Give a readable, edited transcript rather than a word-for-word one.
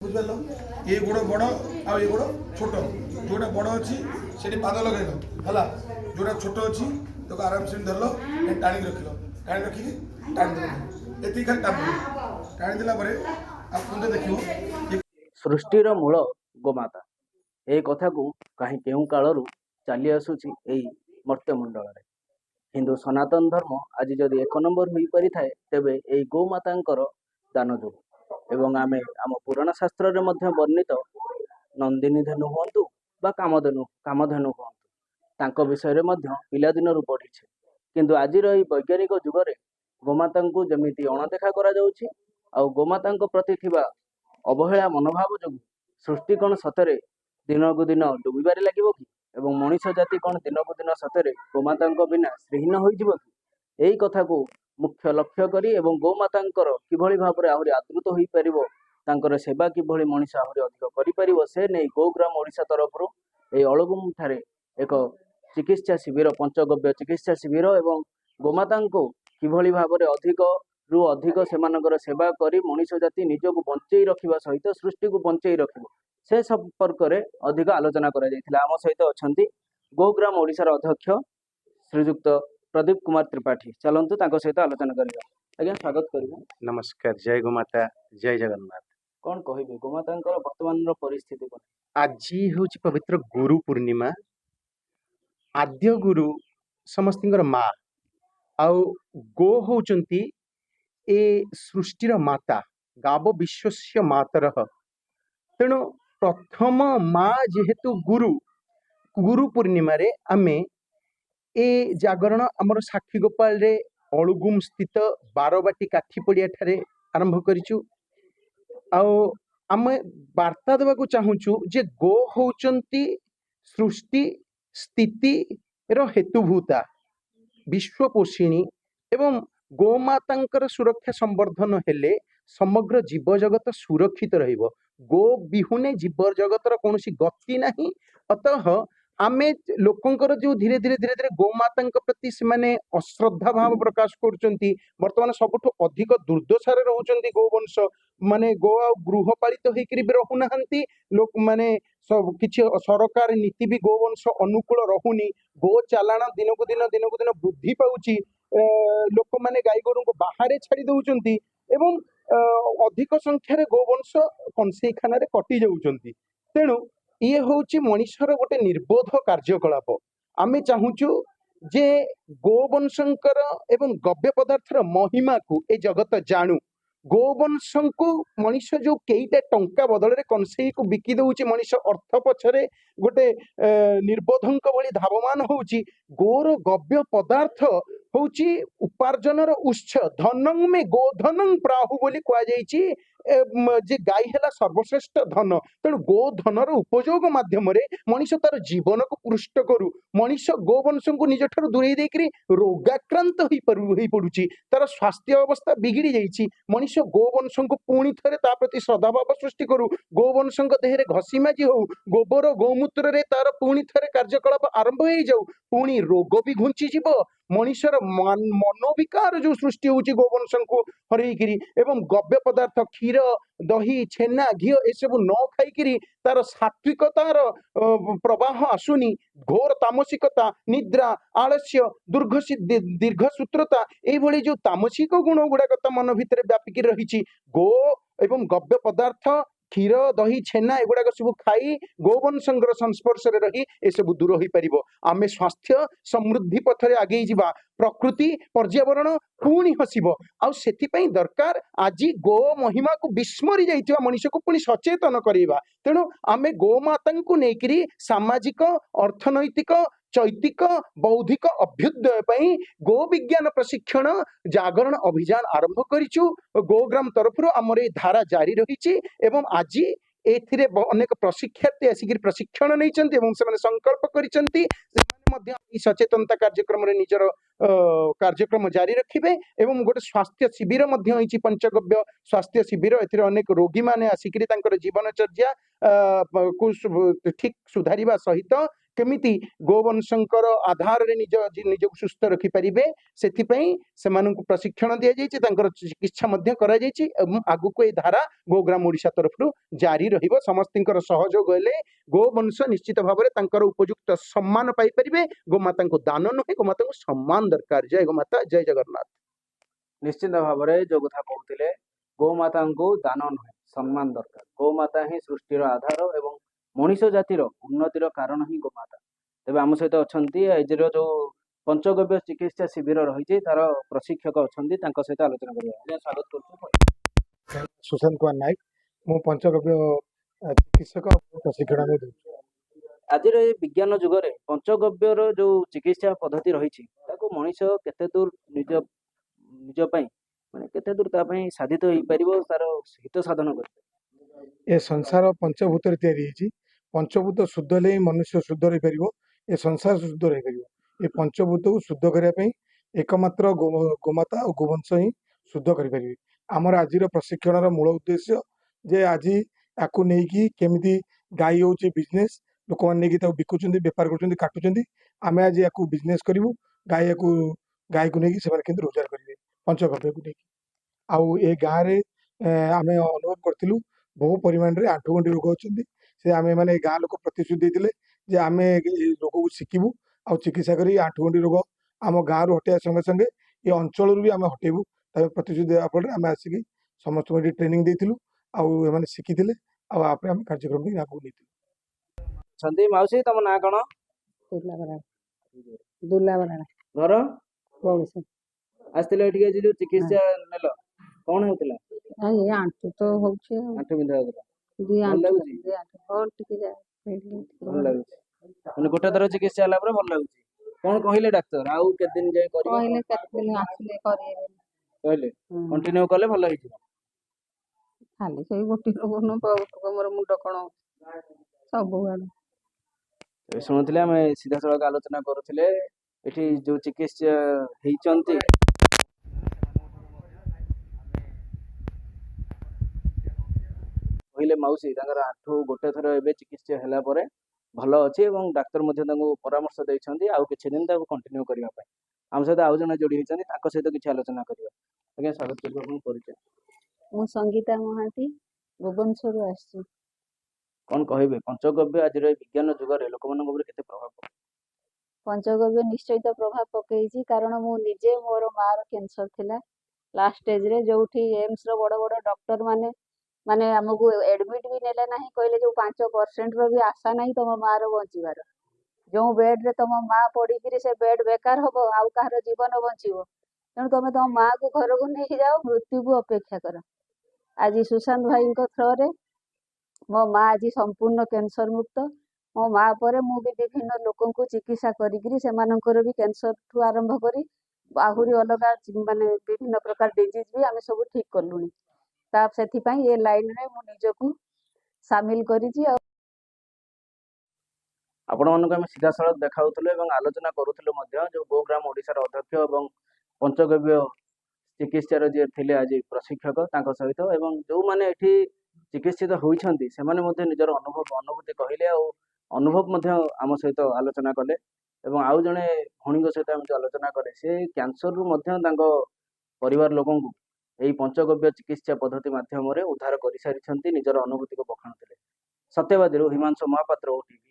ବୁଝିପାରିଲ ଏ ଗୋଡ଼ ବଡ଼ ଆଉ ଏ ଗୋଡ଼ ଛୋଟ ଯେଉଁଟା ବଡ଼ ଅଛି ସେଠି ପାଦ ଲଗାଇଲ ହେଲା ଯେଉଁଟା ଛୋଟ ଅଛି ତାକୁ ଆରାମସେ ଧରିଲ ଟାଣିକି ରଖିଲ ଟାଣି ରଖିକି ଟାଣି ଦେଲ ଏତିକି ଖାଲି ଟାଣି ଦେଲା ପରେ ଆଉ ପୁଣି ଦେଖିବ ସୃଷ୍ଟିର ମୂଳ ଗୋମାତା ଏହି କଥାକୁ କାହିଁ କେଉଁ କାଳରୁ ଚାଲି ଆସୁଛି ଏହି ମର୍ତ୍ତ୍ୟମଣ୍ଡଳରେ। ହିନ୍ଦୁ ସନାତନ ଧର୍ମ ଆଜି ଯଦି ଏକ ନମ୍ବର ହୋଇପାରିଥାଏ ତେବେ ଏହି ଗୋମାତାଙ୍କର ଦାନ ଯୋଗୁଁ। ଏବଂ ଆମେ ଆମ ପୁରାଣ ଶାସ୍ତ୍ରରେ ମଧ୍ୟ ବର୍ଣ୍ଣିତ ନନ୍ଦିନୀ ଧେନୁ ହୁଅନ୍ତୁ ବା କାମଧେନୁ ହୁଅନ୍ତୁ ତାଙ୍କ ବିଷୟରେ ମଧ୍ୟ ପିଲାଦିନରୁ ପଢ଼ିଛେ। କିନ୍ତୁ ଆଜିର ଏହି ବୈଜ୍ଞାନିକ ଯୁଗରେ ଗୋମାତାଙ୍କୁ ଯେମିତି ଅଣଦେଖା କରାଯାଉଛି ଆଉ ଗୋମାତାଙ୍କ ପ୍ରତି ଥିବା ଅବହେଳା ମନୋଭାବ ଯୋଗୁଁ ସୃଷ୍ଟି କ'ଣ ସତରେ ଦିନକୁ ଦିନ ଡୁବିବାରେ ଲାଗିବ କି ଏବଂ ମଣିଷ ଜାତି କ'ଣ ଦିନକୁ ଦିନ ସତରେ ଗୋମାତାଙ୍କ ବିନା ଶ୍ରୀହୀନ ହୋଇଯିବ କି? ଏହି କଥାକୁ ମୁଖ୍ୟ ଲକ୍ଷ୍ୟ କରି ଏବଂ ଗୋମାତାଙ୍କର କିଭଳି ଭାବରେ ଆହୁରି ଆଦୃତ ହୋଇପାରିବ, ତାଙ୍କର ସେବା କିଭଳି ମଣିଷ ଆହୁରି ଅଧିକ କରିପାରିବ, ସେ ନେଇ ଗୋଗ୍ରାମ ଓଡ଼ିଶା ତରଫରୁ ଏହି ଅଳଗୁମ ଠାରେ ଏକ ଚିକିତ୍ସା ଶିବିର, ପଞ୍ଚଗବ୍ୟ ଚିକିତ୍ସା ଶିବିର ଏବଂ ଗୋମାତାଙ୍କୁ କିଭଳି ଭାବରେ ଅଧିକରୁ ଅଧିକ ସେମାନଙ୍କର ସେବା କରି ମଣିଷ ଜାତି ନିଜକୁ ବଞ୍ଚେଇ ରଖିବା ସହିତ ସୃଷ୍ଟିକୁ ବଞ୍ଚେଇ ରଖିବ ସେ ସମ୍ପର୍କରେ ଅଧିକ ଆଲୋଚନା କରାଯାଇଥିଲା। ଆମ ସହିତ ଅଛନ୍ତି ଗୋଗ୍ରାମ ଓଡ଼ିଶାର ଅଧ୍ୟକ୍ଷ ଶ୍ରୀଯୁକ୍ତ प्रदीप कुमार त्रिपाठी। चलतु सहित आलोचना करिया। आज्ञा स्वागत करिया। नमस्कार, जय गोमाता, जय जगन्नाथ। कौन कहबे गोमाता वर्तमान परिस्थिति को? आज हूँ पवित्र गुरु पूर्णिमा। आद्य गुरु समस्त माँ आउ गो होचंती ए सृष्टिर माता, गाव विश्वस्य मातर। तेणु प्रथम माँ जेहेतु गुरु गुरु पूर्णिमा रे आमे ए जागरण आमर साक्षीगोपाल रे अळुगुम स्थित बारबाटी काठी पड़िया ठारे आरंभ करिचु। आम वार्ता देवाक चाहूँ जे गो होचंती सृष्टि स्थिति रो हेतुभूता, विश्वपोषिणी एवं गोमातांकर सुरक्षा संवर्धन हेले समग्र जीव जगत सुरक्षित रहिबो। गो बिहुने जीव जगतर कौन गति नहीं। अतः आमे लोकंकर जो धीरे धीरे धीरे धीरे गोमाता प्रति से माने अश्रद्धा भाव प्रकाश करुचंती। वर्तमान सबुठु अधिक दुर्दशारे रहउचंती गोवंश माने गो आ गृहपालित होइकरी भी रहुनाहंती लोक माने सब किछि सरकार नीति भी गोवंश अनुकूल रहुनी। गो चालाण दिनकु दिन वृद्धि पाउची। लोक माने गाई गोरु को बाहर छाड़ी दउचंती एवं अधिक संख्यार गोवंश कंसेखाना रे कटि जाउचंती। तेणु ये हूँ मनीषर गोटे निर्बोध कार्यकलाप। आमे चाहूचु जे गोवंशंकर एवं गव्य पदार्थर महिमा को ए जगत जानू। गोवंश को मनीष जो कईटा टंका बदल रे कंसेई को बिकी दउची मनीष अर्थ पछरे गोटे निर्बोधंक भली धावमान होउची। गोर गव्य पदार्थ होउची उपार्जनर उत्स। धनं में गोधनं प्राहु बोली कहा जाइची। जे गाई है सर्वश्रेष्ठ धन। तेणु गोधनर उपयोग माध्यम मनीष तार जीवन को पुष्ट करू। मनीष गोवंश को निज ठार दूरे देकरी रोगाक्रांत हो पड़ुची। तार स्वास्थ्य अवस्था बिगिड़ी जाइए। मनीष गोवंश को पुणी थे प्रति श्रद्धा भाव सृष्टि करू। गोवंश देहरे घसी माजी हो गोबर गोमूत्र रे तार पुणी थे कार्यकलाप आरंभ हो जाऊ। पुणी रोग भी घुंची जीव। मनीषर मनोविकार जो सृष्टि होची गोवंश को हरईकरी एवं गव्य पदार्थ क्षीर दही छेना घी एसबू न खाई तार सात्विकतार प्रवाह आसुनी। घोर तामसिकता, निद्रा, आलस्य, दीर्घसूत्रता ये जो तामसिक गुण गुड़ाक मन भितर व्यापिक रही। गो एवं गव्य पदार्थ क्षीर दही छेना एगुड़ाक सब खाई गोवंशंकर संस्पर्श रही ए सब दूर हो पार। आमे स्वास्थ्य समृद्धि पथरे आगे जावा। प्रकृति पर्यावरण पुणी हसिब। आउ दरकार आज गो महिमा को विस्मरी जाइथिबा मनुष्य को पुणी सचेतन करवा। तेणु आमे गोमाता को लेकर सामाजिक अर्थनैतिक चैतिक बौद्धिक अभ्युदय पई गो विज्ञान प्रशिक्षण जागरण अभियान आरंभ करिचु। गोग्राम तरफ आमर ए धारा जारी रही एवं आज एथिरे अनेक प्रशिक्षार्थी आसिक प्रशिक्षण नहीं संकल्प करिसेंती। सचेतनता कार्यक्रम रे निजर कार्यक्रम जारी रखिबे एवं गोटे स्वास्थ्य शिविर पंचगव्य स्वास्थ्य शिविर एथिरे अनेक रोगी माने आसिक जीवनचर्या को ठीक सुधारिबा सहित କେମିତି ଗୋବଂଶଙ୍କର ଆଧାରରେ ନିଜକୁ ସୁସ୍ଥ ରଖିପାରିବେ ସେଥିପାଇଁ ସେମାନଙ୍କୁ ପ୍ରଶିକ୍ଷଣ ଦିଆଯାଇଛି, ତାଙ୍କର ଚିକିତ୍ସା ମଧ୍ୟ କରାଯାଇଛି ଏବଂ ଆଗକୁ ଏ ଧାରା ଗୋଗ୍ରାମ ଓଡ଼ିଶା ତରଫରୁ ଜାରି ରହିବ। ସମସ୍ତଙ୍କର ସହଯୋଗ ହେଲେ ଗୋବଂଶ ନିଶ୍ଚିତ ଭାବରେ ତାଙ୍କର ଉପଯୁକ୍ତ ସମ୍ମାନ ପାଇପାରିବେ। ଗୋମାତାଙ୍କୁ ଦାନ ନୁହେଁ, ଗୋମାତାଙ୍କୁ ସମ୍ମାନ ଦରକାର। ଜୟ ଗୋମାତା, ଜୟ ଜଗନ୍ନାଥ। ନିଶ୍ଚିନ୍ତ ଭାବରେ ଯୋଉ କଥା କହୁଥିଲେ, ଗୋମାତାଙ୍କୁ ଦାନ ନୁହେଁ ସମ୍ମାନ ଦରକାର। ଗୋମାତା ହିଁ ସୃଷ୍ଟିର ଆଧାର ଏବଂ ମଣିଷ ଜାତିର ଉନ୍ନତିର କାରଣ ହିଁ ଗୋମାତା। ତେବେ ଆମ ସହିତ ଅଛନ୍ତି ଆଜିର ଯୋଉ ପଞ୍ଚଗବ୍ୟ ଚିକିତ୍ସା ଶିବିର ରହିଛି ତାର ପ୍ରଶିକ୍ଷକ ଅଛନ୍ତି, ତାଙ୍କ ସହିତ ଆଲୋଚନା କରିବା। ଆଜ୍ଞା, ସ୍ୱାଗତ କରୁଛୁ। ସୁଶାନ୍ତ କୁମାର ନାୟକ, ମୁଁ ପଞ୍ଚଗବ୍ୟ ଚିକିତ୍ସକ ପ୍ରଶିକ୍ଷଣ ବି ଦେଉଛି। ଆଜିର ଏ ବିଜ୍ଞାନ ଯୁଗରେ ପଞ୍ଚଗବ୍ୟର ଯୋଉ ଚିକିତ୍ସା ପଦ୍ଧତି ରହିଛି ତାକୁ ମଣିଷ କେତେ ଦୂର ନିଜ ପାଇଁ ମାନେ କେତେ ଦୂର ତା ପାଇଁ ସାଧିତ ହେଇପାରିବ, ତାର ହିତ ସାଧନ କରିପାରିବ? ଏ ସଂସାର ପଞ୍ଚଭୂତରେ ତିଆରି ହେଇଛି। ପଞ୍ଚଭୂତ ଶୁଦ୍ଧ ହେଲେ ହିଁ ମନୁଷ୍ୟ ଶୁଦ୍ଧ ରହିପାରିବ, ଏ ସଂସାର ଶୁଦ୍ଧ ରହିପାରିବ। ଏ ପଞ୍ଚଭୂତକୁ ଶୁଦ୍ଧ କରିବା ପାଇଁ ଏକମାତ୍ର ଗୋମାତା ଓ ଗୋବଂଶ ହିଁ ଶୁଦ୍ଧ କରିପାରିବେ। ଆମର ଆଜିର ପ୍ରଶିକ୍ଷଣର ମୂଳ ଉଦ୍ଦେଶ୍ୟ ଯେ ଆଜି ଆକୁ ନେଇକି କେମିତି ଗାଈ ହେଉଛି ବିଜନେସ୍, ଲୋକମାନେ ନେଇକି ତାକୁ ବିକୁଛନ୍ତି, ବେପାର କରୁଛନ୍ତି, କାଟୁଛନ୍ତି। ଆମେ ଆଜି ୟାକୁ ବିଜନେସ୍ କରିବୁ, ଗାଈକୁ ନେଇକି ସେମାନେ କେମିତି ରୋଜଗାର କରିବେ ପଞ୍ଚଗବ୍ୟକୁ ନେଇକି। ଆଉ ଏ ଗାଁରେ ଆମେ ଅନୁଭବ କରିଥିଲୁ ବହୁ ପରିମାଣରେ ଆଣ୍ଠୁଗଣ୍ଠି ରୋଗ ଅଛନ୍ତି। ସେ ଆମେ ମାନେ ଗାଁ ଲୋକ ପ୍ରତିଶ୍ରୁତି ଦେଇଥିଲେ ଯେ ଆମେ ଏ ରୋଗକୁ ଶିଖିବୁ ଆଉ ଚିକିତ୍ସା କରି ଆଣ୍ଠୁଗଣ୍ଠି ରୋଗ ଆମ ଗାଁରୁ ହଟେଇବା ସଙ୍ଗେ ସଙ୍ଗେ ଏ ଅଞ୍ଚଳରୁ ବି ଆମେ ହଟେଇବୁ। ତାପରେ ପ୍ରତିଶ୍ରୁତି ଦେବା ଫଳରେ ଆମେ ଆସିକି ସମସ୍ତଙ୍କୁ ଏଠି ଟ୍ରେନିଂ ଦେଇଥିଲୁ, ଆଉ ଏମାନେ ଶିଖିଥିଲେ, ଆଉ ଆମେ କାର୍ଯ୍ୟକ୍ରମ ବି ଆଗକୁ ନେଇଥିଲୁ। ଅଛନ୍ତି ମାଉସୀ, ତମ ନାଁ କଣ? ଘର? ଆସିଥିଲେ ଏଠିକି ଆଜି ଯୋଉ ଚିକିତ୍ସା ନେଲ, କଣ ହଉଥିଲା? ଆଣ୍ଠୁ ତ ହଉଛି ଆଉ ଆଣ୍ଠୁ ବିନ୍ଧା ହଉଥିଲା, ଦି ଭଲ ଆଣ୍ଠୁ ଲାଗୁଛି? ଭଲ ଲାଗୁଛି, ମାନେ ଗୋଟେ ଥର ଚିକିତ୍ସା ହେଲା ପରେ ଭଲ ଲାଗୁଛି। କଣ କହିଲେ ଡାକ୍ତର, ଆଉ କେତେ ଦିନ ଯାଏ କରିବ? କହିଲେ କେତେ ଦିନ ଆସିଲେ କରିବେ। କହିଲେ କଣ୍ଟିନ୍ୟୁ କଲେ ଭଲ ହେଇଯିବ। ଖାଲି ସେଇ ଗୋଟିଏ ରୋଗ ନୁହଁ, ବହୁତ ମୋର ମୁଣ୍ଡ କଣ ସବୁଆଡୁ। ଏବେ ଶୁଣୁଥିଲେ, ଆମେ ସିଧାସଳଖ ଆଲୋଚନା କରୁଥିଲେ ଏଠି ଯୋଉ ଚିକିତ୍ସା ହେଇଛନ୍ତି। କହିଲେ ମାଉସୀ ତାଙ୍କର ଆଣ୍ଠୁ ଗୋଟେ ଥର ଏବେ ଚିକିତ୍ସା ହେଲା ପରେ ଭଲ ଅଛି ଏବଂ ଡାକ୍ତର ମଧ୍ୟ ତାଙ୍କୁ ପରାମର୍ଶ ଦେଇଛନ୍ତି ଆଉ କିଛି ଦିନ ତାକୁ କଣ୍ଟିନ୍ୟୁ କରିବା ପାଇଁ। ଆମ ସହିତ ଆଉ ଜଣେ ଯୋଡି ହେଇଛନ୍ତି, ତାଙ୍କ ସହିତ କିଛି ଆଲୋଚନା କରିବା। ଆଜ୍ଞା, ସ୍ୱାଗତ କରୁଛୁ, ଆପଣଙ୍କୁ ପରିଚୟ। ମୁଁ ସଙ୍ଗୀତା ମହାନ୍ତି, ଭୁବନେଶ୍ୱରରୁ ଆସିଛି। କଣ କହିବେ ପଞ୍ଚଗବ୍ୟ ଆଜିର ଏ ବିଜ୍ଞାନ ଯୁଗରେ ଲୋକମାନଙ୍କ ଉପରେ କେତେ ପ୍ରଭାବ ପକାଏ? ପଞ୍ଚଗବ୍ୟ ନିଶ୍ଚିତ ପ୍ରଭାବ ପକେଇଛି, କାରଣ ମୁଁ ନିଜେ, ମୋର ମାର କ୍ୟାନ୍ସର ଥିଲା ଲାଷ୍ଟ ଷ୍ଟେଜରେ, ଯୋଉଠି ଏମ୍ସର ବଡ ବଡ ଡକ୍ଟର ମାନେ ଆମକୁ ଏଡମିଟ ବି ନେଲେ ନାହିଁ, କହିଲେ ଯୋଉ 5% ବି ଆଶା ନାହିଁ ତମ ମାର ବଞ୍ଚିବାର। ଯୋଉ ବେଡରେ ତମ ମା ପଡିକିରି ସେ ବେଡ୍ ବେକାର ହବ, ଆଉ କାହାର ଜୀବନ ବଞ୍ଚିବ। ତେଣୁ ତମେ ତମ ମାକୁ ଘରକୁ ନେଇକି ଯାଅ, ମୃତ୍ୟୁକୁ ଅପେକ୍ଷା କର। ଆଜି ସୁଶାନ୍ତ ଭାଇଙ୍କ ଥ୍ରୋରେ ମୋ ମା ଆଜି ସମ୍ପୂର୍ଣ୍ଣ କ୍ୟାନ୍ସର ମୁକ୍ତ। ମୋ ମା ପରେ ମୁଁ ବି ବିଭିନ୍ନ ଲୋକଙ୍କୁ ଚିକିତ୍ସା କରିକିରି ସେମାନଙ୍କର ବି କ୍ୟାନ୍ସରଠୁ ଆରମ୍ଭ କରି ଆହୁରି ଅଲଗା ମାନେ ବିଭିନ୍ନ ପ୍ରକାର ଡିଜିଜ୍ ବି ଆମେ ସବୁ ଠିକ୍ କଲୁଣି। ସେଥିପାଇଁ ଏ ଲାଇନରେ ମୁଁ ନିଜକୁ ସାମିଲ କରିଛି। ଆଉ ଆପଣମାନଙ୍କୁ ଆମେ ସିଧାସଳଖ ଦେଖାଉଥିଲୁ ଏବଂ ଆଲୋଚନା କରୁଥିଲୁ ମଧ୍ୟ ଯୋଉ ଗୋଗ୍ରାମ ଓଡ଼ିଶାର ଅଧ୍ୟକ୍ଷ ଏବଂ ପଞ୍ଚଗବ୍ୟ ଚିକିତ୍ସାର ଯିଏ ଥିଲେ ଆଜି ପ୍ରଶିକ୍ଷକ, ତାଙ୍କ ସହିତ ଏବଂ ଯୋଉମାନେ ଏଠି ଚିକିତ୍ସିତ ହୋଇଛନ୍ତି ସେମାନେ ମଧ୍ୟ ନିଜର ଅନୁଭୂତି କହିଲେ ଆଉ ଅନୁଭବ ମଧ୍ୟ ଆମ ସହିତ ଆଲୋଚନା କଲେ। ଏବଂ ଆଉ ଜଣେ ଭଉଣୀଙ୍କ ସହିତ ଆମେ ଯୋଉ ଆଲୋଚନା କଲେ, ସେ କ୍ୟାନ୍ସରରୁ ମଧ୍ୟ ତାଙ୍କ ପରିବାର ଲୋକଙ୍କୁ ଏହି ପଞ୍ଚଗବ୍ୟ ଚିକିତ୍ସା ପଦ୍ଧତି ମାଧ୍ୟମରେ ଉଦ୍ଧାର କରିସାରିଛନ୍ତି, ନିଜର ଅନୁଭୂତିକୁ ବଖାଣୁଥିଲେ। ସତ୍ୟବାଦୀରୁ ହିମାଂଶୁ ମହାପାତ୍ର, OTV।